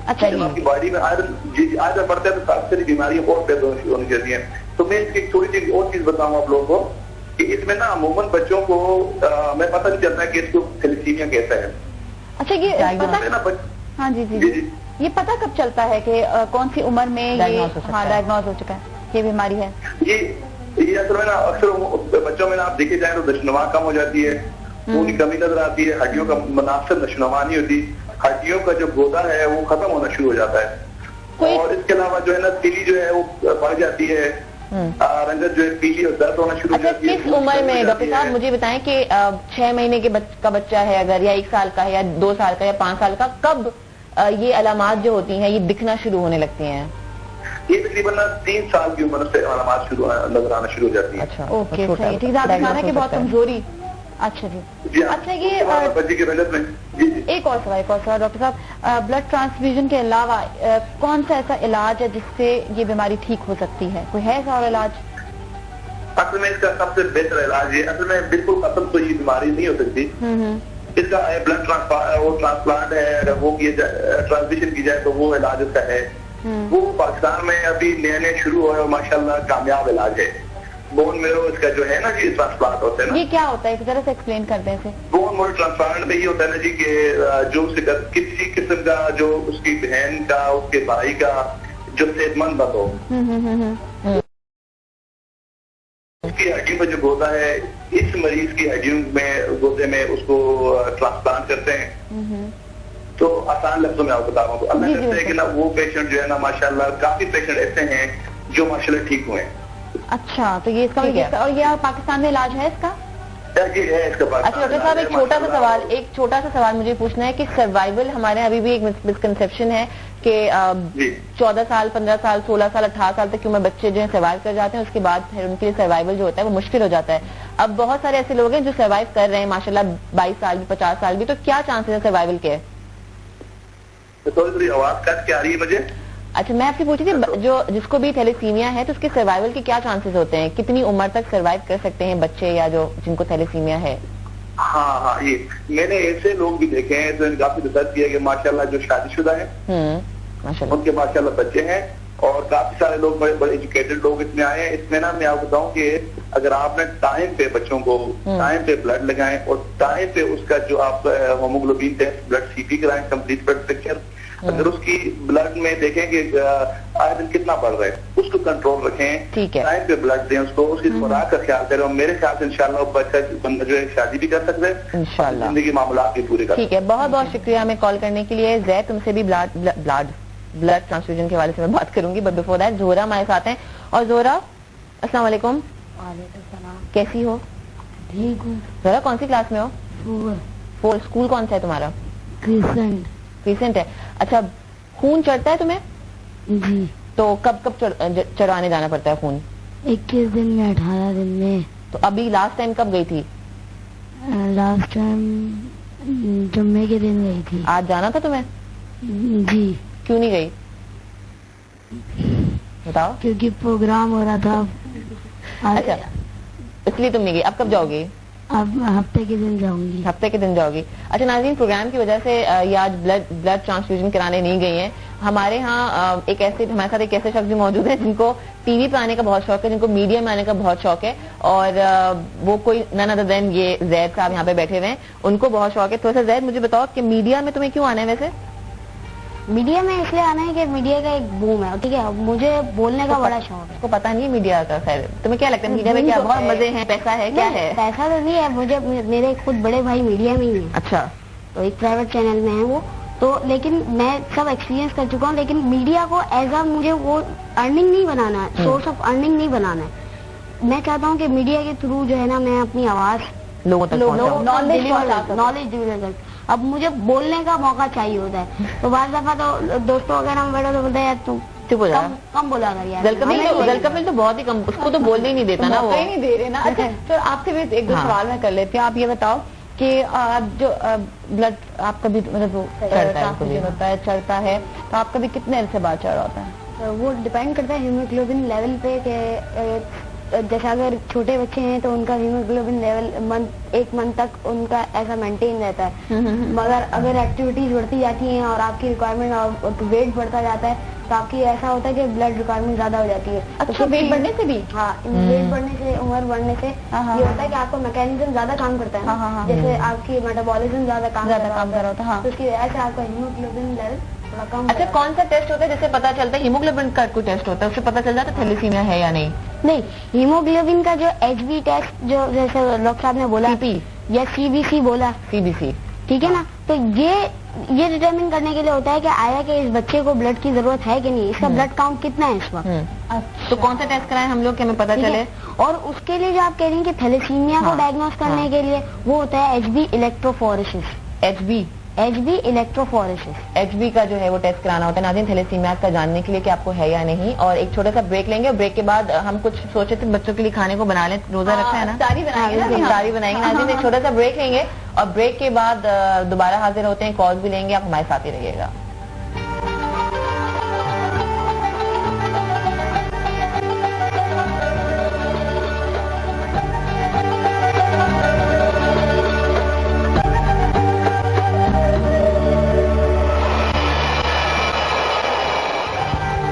اچھا جب آپ کی باڈی میں آئرن بڑھتا ہے تو کافی ساری بیماریاں اور پیدا ہونی چاہتی ہیں. تو میں اس کی ایک تھوڑی سی اور چیز بتاؤں آپ لوگوں کو کہ اس میں نا عموماً بچوں کو میں پتہ نہیں چلتا کہ اس کو تھیلیسیمیا کیسا ہے. اچھا یہ ہاں جی جی یہ پتہ کب چلتا ہے کہ کون سی عمر میں یہ ڈائگنوز ہو چکا ہے یہ بیماری ہے؟ یہ اصل میں نا اکثر بچوں میں نا آپ دیکھے جائیں تو نشوونما کم ہو جاتی ہے، خون کی کمی نظر آتی ہے، ہڈیوں کا مناسب نشوونما نہیں ہوتی، ہڈیوں کا جو گودا ہے وہ ختم ہونا شروع ہو جاتا ہے، اور اس کے علاوہ جو ہے نا تیلی جو ہے وہ بڑھ جاتی ہے، رنگت جو ہے پیلی اور درد ہونا شروع ہو جاتی ہے. کس عمر میں ڈاکٹر صاحب مجھے بتائیں کہ 6 مہینے کا بچہ ہے اگر، یا 1 سال کا ہے، یا 2 سال کا، یا 5 سال کا، کب یہ علامات جو ہوتی ہیں یہ دکھنا شروع ہونے لگتی ہیں؟ یہ تقریباً 3 سال کی عمر سے علامات نظر آنا شروع ہو جاتی ہیں. اچھا اوکے صحیح، ٹھیک ہے. آپ نے کہ بہت کمزوری. اچھا جی اچھا یہ بچے کی رنگت میں ایک اور سوال ڈاکٹر صاحب، بلڈ ٹرانسفیوژن کے علاوہ کون سا ایسا علاج ہے جس سے یہ بیماری ٹھیک ہو سکتی ہے؟ کوئی ہے ایسا اور علاج؟ اصل میں اس کا سب سے بہتر علاج ہے، اصل میں بالکل ختم تو یہ بیماری نہیں ہو سکتی. اس کا بلڈ ٹرانسپلانٹ ہے، اگر وہ ٹرانسمیشن کی جائے تو وہ علاج اس کا ہے. وہ پاکستان میں ابھی نئے شروع ہوا ہے، ماشاءاللہ کامیاب علاج ہے. بون میرو اس کا جو ہے نا جی ٹرانسپلانٹ ہوتا ہے نا. یہ کیا ہوتا ہے ایک طرح سے ایکسپلین کر دیں اسے. بون میرو ٹرانسپلانٹ میں یہ ہوتا ہے نا جی کہ جو کسی قسم کا جو اس کی بہن کا، اس کے بھائی کا جو صحت مند نہ ہو، اس کی ہڈیوں کا جو گودا ہے، اس مریض کی ہڈیوں میں گودے میں اس کو ٹرانسپلانٹ کرتے ہیں. تو آسان لفظوں میں آپ بتا رہا ہوں تو اللہ کرتے ہیں کہ نا وہ پیشنٹ جو ہے نا ماشاءاللہ کافی پیشنٹ ایسے ہیں جو ماشاءاللہ ٹھیک ہوئے ہیں. اچھا تو یہ اس کا اور یہ پاکستان میں علاج ہے اس کا؟ اچھا ڈاکٹر صاحب ایک چھوٹا سا سوال مجھے پوچھنا ہے کہ سروائیول ہمارے ابھی بھی ایک مسکنسیپشن ہے کہ 14 سال 15 سال 16 سال 18 سال تک کی عمر بچے جو ہیں سروائیو کر جاتے ہیں، اس کے بعد پھر ان کے لیے سروائیول جو ہوتا ہے وہ مشکل ہو جاتا ہے. اب بہت سارے ایسے لوگ ہیں جو سروائیو کر رہے ہیں ماشاءاللہ 22 سال بھی 50 سال بھی، تو کیا چانسز ہیں سروائیول کے؟ تھوڑی آواز کٹ کے آ رہی ہے مجھے. اچھا میں آپ سے پوچھی تھی جو جس کو بھی تھیلیسیمیا ہے تو اس کے سروائیول کے کیا چانسز ہوتے ہیں؟ کتنی عمر تک سروائیو کر سکتے ہیں بچے یا جو جن کو تھیلیسیمیا ہے؟ ہاں یہ میں نے ایسے لوگ بھی دیکھے ہیں جو کافی ریسرچ کیا کہ ماشاءاللہ جو شادی شدہ ہیں ان کے ماشاءاللہ بچے ہیں، اور کافی سارے لوگ بڑے بڑے ایجوکیٹڈ لوگ اتنے آئے ہیں. اس میں نا میں آپ بتاؤں کہ اگر آپ نے ٹائم پہ بچوں کو ٹائم پہ بلڈ لگائیں اور ٹائم پہ اس کا جو آپ ہوموگلوبین ٹیسٹ بلڈ سی پی کرائیں کمپلیٹ بلڈ پکچر، اگر اس کی بلڈ میں دیکھیں کہ آئرن کتنا بڑھ رہا ہے اس کو کنٹرول رکھیں، ٹائم پہ بلڈ دیں اس کو، اس کی خوراک کا خیال کریں، اور میرے خیال سے انشاءاللہ بچہ بندہ جو ہے شادی بھی کر سکتا ہے انشاءاللہ، زندگی معاملات بھی پورے کر سکتے ہیں. ٹھیک ہے، بہت بہت شکریہ ہمیں کال کرنے کے لیے. زید تم سے بھی بلڈ ٹرانسفیوژن کے حوالے سے میں بات کروں گی، بٹ بفور دیٹ زہرا ہمارے ساتھ ہیں. اور زہرا السلام علیکم. وعلیکم السلام. کیسی ہو؟ ٹھیک ہوں. زہرا کون سی کلاس میں ہو؟ 4. اسکول کون سا ہے تمہارا؟ کریسنٹ ہے. اچھا خون چڑھتا ہے تمہیں؟ جی. تو کب چڑھانے جانا پڑتا ہے خون؟ 21 دن میں 18 دن میں. تو ابھی لاسٹ ٹائم کب گئی تھی؟ لاسٹ ٹائم جمعے کے دن گئی تھی. آج جانا تھا تمہیں؟ جی. کیوں نہیں گئی بتاؤ؟ کیونکہ پروگرام ہو رہا تھا. اچھا اس لیے تم نہیں گئی. اب کب جاؤ گی؟ اب ہفتے کے دن جاؤں گی. ہفتے کے دن جاؤ گی. اچھا ناظرین، پروگرام کی وجہ سے یہ آج بلڈ ٹرانسفیوژن کرانے نہیں گئی ہیں. ہمارے ہاں ہمارے ساتھ ایک ایسے شخص بھی موجود ہیں جن کو ٹی وی پہ آنے کا بہت شوق ہے، جن کو میڈیا میں آنے کا بہت شوق ہے، اور وہ کوئی نن ادر دین یہ زید صاحب یہاں پہ بیٹھے ہوئے ہیں، ان کو بہت شوق ہے. تھوڑا سا زید مجھے بتاؤ کہ میڈیا میں تمہیں کیوں آنا ہے؟ ویسے میڈیا میں اس لیے آنا ہے کہ میڈیا کا ایک بوم ہے، ٹھیک ہے، مجھے بولنے کا بڑا شوق ہے. کو پتا نہیں میڈیا کا. خیر تمہیں کیا لگتا ہے میڈیا میں کیا بہت مزے ہیں، پیسہ ہے، کیا ہے؟ پیسہ تو نہیں ہے، مجھے میرے خود بڑے بھائی میڈیا میں ہی ہیں. اچھا. تو ایک پرائیویٹ چینل میں ہے وہ، तो लेकिन मैं सब एक्सपीरियंस कर चुका हूँ, लेकिन मीडिया को एज अ मुझे वो अर्निंग नहीं बनाना है, सोर्स ऑफ अर्निंग नहीं बनाना है। मैं चाहता हूँ कि मीडिया के थ्रू जो है ना मैं अपनी आवाज लोगों तक नॉलेज डिलीवर कर। अब मुझे बोलने का मौका चाहिए होता है, तो बार दफा तो दोस्तों वगैरह में बैठो तो बोलते हैं यार तू चुप हो जा, कम बोला कर यार। जलकफिल तो बहुत ही कम, उसको तो बोलने ही नहीं देता ना, वो नहीं दे रहे ना। अच्छा तो आपसे भी एक दो सवाल मैं कर लेती हूँ। आप ये बताओ कि जो ब्लड आपका भी मतलब ट्रांसफ्यूजन होता है, चढ़ता है, तो आपका भी कितने देर से बाद चढ़ होता है? वो डिपेंड करता है हीमोग्लोबिन लेवल पे कि जैसे अगर छोटे बच्चे हैं तो उनका हीमोग्लोबिन लेवल एक मंथ तक उनका ऐसा मेंटेन रहता है, मगर अगर एक्टिविटीज बढ़ती जाती हैं और आपकी रिक्वायरमेंट और वेट बढ़ता जाता है तो आपकी ऐसा होता है कि ब्लड रिक्वायरमेंट ज्यादा हो जाती है। अच्छा, तो वेट बढ़ने से भी? हाँ, वेट बढ़ने से, उम्र बढ़ने से ये होता है कि आपका मैकेनिज्म ज्यादा काम करता है, जैसे आपकी मेटाबॉलिज्म ज्यादा काम कर रहा होता है, तो उसकी वजह से आपका हीमोग्लोबिन लेवल थोड़ा कम। अच्छा, कौन सा टेस्ट होता है जिससे पता चलता है? हीमोग्लोबिन का कोई टेस्ट होता है उससे पता चल जाता है थैलेसीमिया है या नहीं? नहीं, हीमोग्लोबिन का जो HB टेस्ट जो जैसे डॉक्टर साहब ने बोला या CBC बोला, CBC, ठीक है ना, तो ये डिटरमिन करने के लिए होता है कि आया कि इस बच्चे को ब्लड की जरूरत है कि नहीं, इसका ब्लड काउंट कितना है इस वक्त। तो कौन सा टेस्ट कराएं हम लोग कि हमें पता चले? और उसके लिए जो आप कह रही हैं कि थैलेसीमिया को डायग्नोस करने के लिए वो होता है HB electrophoresis. HB electrophoresis, HB का जो है वो टेस्ट कराना होता है नाज़रीन, थैलेसीमिया का जानने के लिए कि आपको है या नहीं। और एक छोटा सा ब्रेक लेंगे, ब्रेक के बाद हम कुछ सोचे थे बच्चों के लिए खाने को बना लें, रोजा रखा है ना, सारी बनाएंगे नाज़रीन। एक छोटा सा ब्रेक लेंगे और ब्रेक के बाद दोबारा हाजिर होते हैं, कॉल भी लेंगे, आप हमारे साथ ही रहिएगा।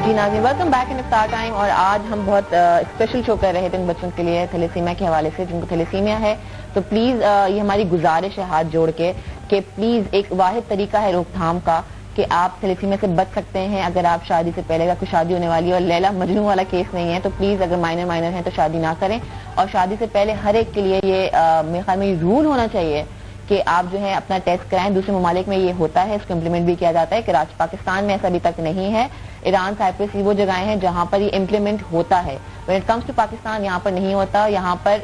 नाज़रीन, वेलकम बैक इन इफ्तार टाइम। और आज हम बहुत स्पेशल शो कर रहे थे इन बच्चों के लिए थैलेसीमिया के हवाले से, जिनको थैलेसीमिया है। तो प्लीज ये हमारी गुजारिश है हाथ जोड़ के कि प्लीज एक वाहिद तरीका है रोकथाम का कि आप थैलेसीमिया से बच सकते हैं अगर आप शादी से पहले, अगर कोई शादी होने वाली है और लैला मजनू वाला केस नहीं है तो प्लीज अगर माइनर हैं तो शादी ना करें। और शादी से पहले हर एक के लिए ये मेरे ख्याल में रूल होना चाहिए कि आप जो है अपना टेस्ट कराएं। दूसरे ममालिक में ये होता है, इसको इम्प्लीमेंट भी किया जाता है। कराची पाकिस्तान में ऐसा अभी तक नहीं है। ईरान, साइप्रस, ये वो जगहें हैं जहां पर ये इम्प्लीमेंट होता है। When it comes to Pakistan यहाँ पर नहीं होता। यहाँ पर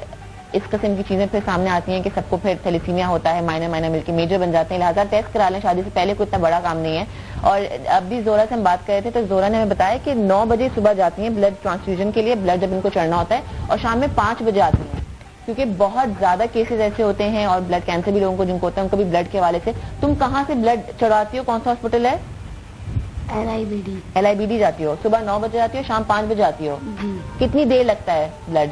इस किस्म की चीजें फिर सामने आती हैं कि सबको फिर थैलेसीमिया होता है, माइनर मिलकर मेजर बन जाते हैं। लिहाजा टेस्ट करा लें शादी से पहले, कोई इतना बड़ा काम नहीं है। और अब भी जोरा से हम बात कर रहे थे तो जोरा ने हमें बताया कि 9 बजे सुबह जाती हैं ब्लड ट्रांसफ्यूजन के लिए, ब्लड जब इनको चढ़ना होता है, और शाम में 5 बजे आती हैं, क्योंकि बहुत ज्यादा केसेस ऐसे होते हैं। और ब्लड कैंसर भी लोगों को जिनको होता है उनको भी ब्लड के हवाले से। तुम कहाँ से ब्लड चढ़ाती हो, कौन सा हॉस्पिटल है? LIBD जाती हो, सुबह 9 बजे जाती हो, शाम 5 बजे आती हो। कितनी देर लगता है ब्लड?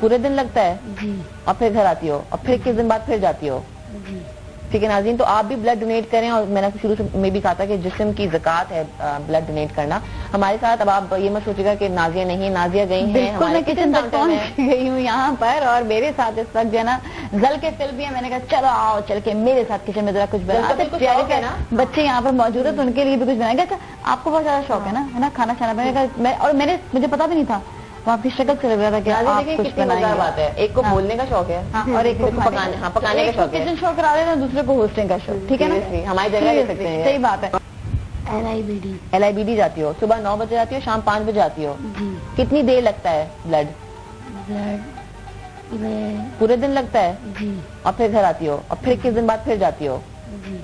पूरे दिन लगता है जी। और फिर घर आती हो और फिर किस दिन बाद फिर जाती हो जी। ठीक है नाज़रीन, तो आप भी ब्लड डोनेट करें। और मैंने शुरू से में भी कहा था कि जिस्म की ज़कात है ब्लड डोनेट करना। हमारे साथ अब आप ये मत सोचिएगा कि नाजिया नहीं है, नाजिया गई है, मैं किचन तक पहुंच गई हूँ यहाँ पर। और मेरे साथ इस वक्त जो है ना जल के फिल भी है। मैंने कहा चलो आओ चल के मेरे साथ किचन में जरा कुछ बना। बच्चे यहाँ पर मौजूद है तो उनके लिए भी कुछ बनाएगा। अच्छा, आपको बहुत ज्यादा शौक है ना खाना खाना बनाने का। और मुझे पता भी नहीं था, वो आपकी शक्ल से लग रहा था कि आप कुछ बनाएंगे। बात है, एक को बोलने का शौक है और एक को पकाने का शौक है। किचन शौक करा लेना, दूसरे को होस्टिंग का शौक। ठीक है ना, हमारी जगह ले सकते हैं। सही बात है। LIBD जाती हो, सुबह 9 बजे जाती हो, शाम 5 बजे आती हो। कितनी देर लगता है ब्लड? पूरे दिन लगता है जी। और फिर घर आती हो और फिर किस दिन बाद फिर जाती हो जी।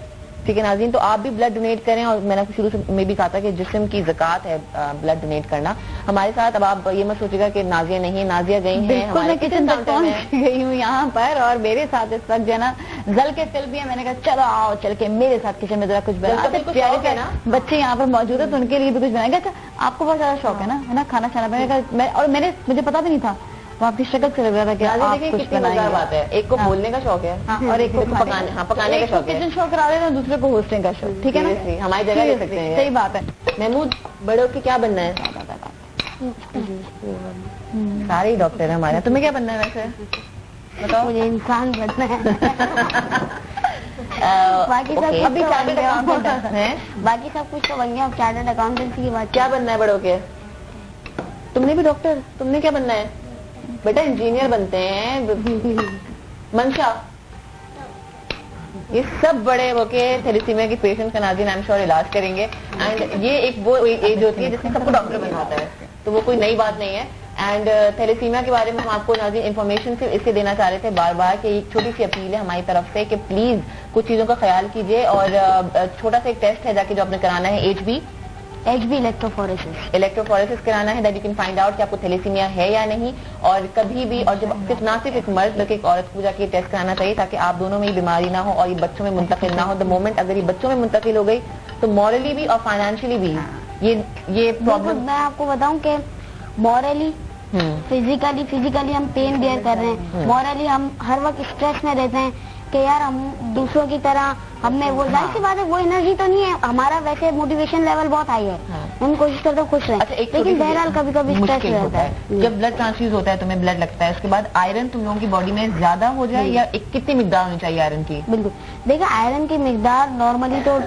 ठीक है नाज़रीन, तो आप भी ब्लड डोनेट करें। और मैंने शुरू से में भी कहा था कि जिस्म की ज़कात है ब्लड डोनेट करना। हमारे साथ अब आप ये मत सोचिएगा कि नाजिया नहीं है, नाजिया गई है। मैं किचन तक पहुंच गई हूँ यहाँ पर। और मेरे साथ इस वक्त जो है ना जल के फिल भी है। मैंने कहा चलो आओ चल के मेरे साथ किचन में जरा कुछ बना। बच्चे यहाँ पर मौजूद है तो उनके लिए भी कुछ बनाएगा। अच्छा, आपको बहुत ज्यादा शौक है ना खाना खाना बनाने का। और मुझे पता भी नहीं था, वो आपकी शक्ल से लग रहा था कि आप कुछ बनाएंगे। बात है, एक को बोलने का शौक है और एक को पकाने का शौक है। किचन शौक करा लेना, दूसरे को होस्टिंग का शौक। ठीक है ना, हमारी जगह ले सकते हैं। सही बात है। महमूद, बड़े होके क्या बनना है? सारे ही डॉक्टर है हमारे। तुम्हें क्या बनना है वैसे बताओ? मुझे इंसान बनना है। बाकी सब अभी चार्टर्ड अकाउंटेंट है। बाकी सब कुछ तो बन गया, चार्टर्ड अकाउंटेंसी की बात। क्या बनना है बड़े होके? तुमने भी डॉक्टर, तुमने क्या बनना है? बेटा इंजीनियर बनते हैं। मंशा یہ سب بڑے ہو کے تھیلیسیمیا کے پیشنٹ کا ناظرین آئی ایم شیور علاج کریں گے. اینڈ یہ ایک وہ ایج ہوتی ہے جس میں سب کو ڈاکٹر بنا ہوتا ہے, تو وہ کوئی نئی بات نہیں ہے. اینڈ تھیلیسیمیا کے بارے میں ہم آپ کو ناظرین انفارمیشن صرف اس سے دینا چاہ رہے تھے بار بار کہ ایک چھوٹی سی اپیل ہے ہماری طرف سے کہ پلیز کچھ چیزوں کا خیال کیجیے. اور چھوٹا سا ایک ٹیسٹ ہے جا کے جو آپ نے کرانا ہے, ایچ بی الیکٹروفوریسس کرانا ہے, that you can find out کہ آپ کو تھیلیسیمیا ہے یا نہیں. اور کبھی بھی, اور جب نہ صرف ایک مرد بلکہ ایک عورت کو جا کے ٹیسٹ کرانا چاہیے تاکہ آپ دونوں میں یہ بیماری نہ ہو اور یہ بچوں میں منتقل نہ ہو. دا مومنٹ اگر یہ بچوں میں منتقل ہو گئی تو مورلی بھی اور فائنینشلی بھی یہ پرابلم. میں آپ کو بتاؤں کہ مورلی فزیکلی ہم پین بیئر کر رہے ہیں, مورلی ہم ہر وقت اسٹریس میں رہتے ہیں کہ یار ہم دوسروں کی طرح ہم میں وہ ظاہر سی بات ہے وہ انرجی تو نہیں ہے ہمارا, ویسے موٹیویشن لیول بہت ہائی ہے, ہم کوشش کرتے ہیں خوش رہیں, لیکن بہرحال کبھی کبھی اسٹریس رہتا ہے. جب بلڈ ٹرانسفیوز ہوتا ہے تمہیں بلڈ لگتا ہے, اس کے بعد آئرن تم لوگوں کی باڈی میں زیادہ ہو جائے یا کتنی مقدار ہونی چاہیے آئرن کی؟ بالکل دیکھیں آئرن کی مقدار نارملی تو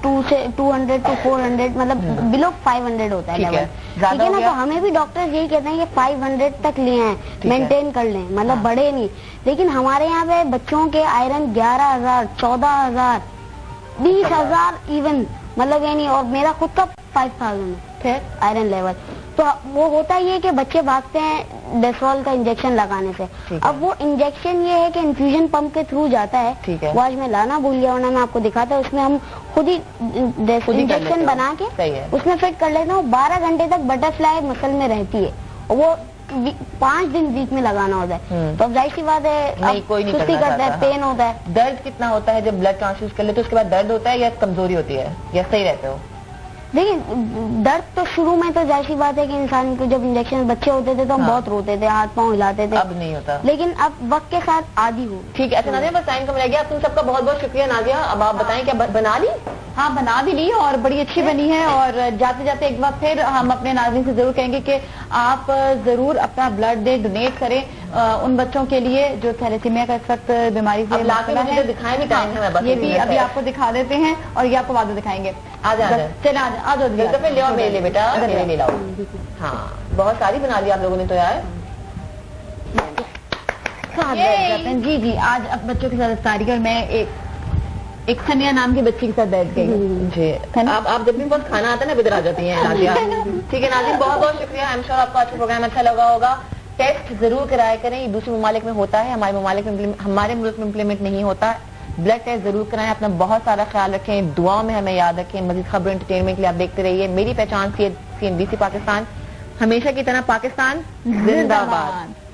200 to 400 مطلب بلو 500 ہوتا ہے لیول, ٹھیک ہے نا. تو ہمیں بھی ڈاکٹر یہی کہتے ہیں کہ 500 تک لیے ہیں, مینٹین کر لیں, مطلب بڑھے نہیں. لیکن ہمارے یہاں پہ بچوں کے آئرن 11,000 14,000 20,000 ایون, مطلب یہ نہیں. اور میرا خود کا 5,000 ہے آئرن لیول. تو وہ ہوتا یہ کہ بچے بھاگتے ہیں ڈیسول کا انجیکشن لگانے سے. اب وہ انجیکشن یہ ہے کہ انفیوژن پمپ کے تھرو جاتا ہے, وہ آج میں لانا بھول گیا ورنہ میں آپ کو دکھاتا ہوں. اس میں ہم خود ہی انجیکشن بنا کے اس میں فٹ کر لیتا ہوں. 12 گھنٹے تک بٹر فلائی مسل میں رہتی ہے, وہ 5 دن ویک میں لگانا ہوتا ہے. تو اب ظاہر سی بات ہے سستی کرتا ہے, پین ہوتا ہے. درد کتنا ہوتا ہے جب بلڈ ٹرانسفیوز کر لے تو اس کے بعد درد ہوتا ہے یا کمزوری ہوتی ہے یا صحیح رہتے ہو؟ دیکھیں درد تو شروع میں تو ظاہر سی بات ہے کہ انسان کو جب انجیکشن بچے ہوتے تھے تو ہم بہت روتے تھے, ہاتھ پاؤں ہلاتے تھے, اب نہیں ہوتا. لیکن اب وقت کے ساتھ عادی ہو. ٹھیک ہے. اچھا نازیہ بس ٹائم کم رہ گیا, آپ تم سب کا بہت بہت شکریہ. نازیہ اب آپ بتائیں کیا بنا لی؟ ہاں بنا بھی لی اور بڑی اچھی بنی ہے. اور جاتے جاتے ایک بار پھر ہم اپنے ناظرین سے ضرور کہیں گے کہ آپ ضرور اپنا بلڈ دے, ڈونیٹ کریں ان بچوں کے لیے جو تھیلیسیمیا کا اس وقت بیماری سے دکھائیں بھی ٹائم ہے, یہ بھی ابھی آپ کو دکھا دیتے ہیں اور یہ آپ کو بعد میں دکھائیں گے. چلے آ جاؤ لے آؤ میرے لیے بیٹا, لے لاؤ. ہاں بہت ساری بنا لی آپ لوگوں نے تو یار. جی جی آج اب بچوں کے ساتھ افطاری کر میں ایک سنیا نام کی بچی کے ساتھ بیٹھ گئی. جی آپ جب بھی بہت کھانا آتا ہے نا ادھر آ جاتی ہیں نازیہ. ٹھیک ہے ناظرین بہت بہت شکریہ. آئی ایم شیور آپ کو آج کا پروگرام اچھا لگا ہوگا. ٹیسٹ ضرور کرایا کریں, یہ دوسرے ممالک میں ہوتا ہے, ہمارے ملک میں امپلیمنٹ نہیں ہوتا. بلڈ ٹیسٹ ضرور کرائیں, اپنا بہت سارا خیال رکھیں, دعاؤں میں ہمیں یاد رکھیں. مزید خبر انٹرٹینمنٹ کے لیے آپ دیکھتے رہیے. میری پہچان CNBC پاکستان, ہمیشہ کی طرح پاکستان زندہ باد.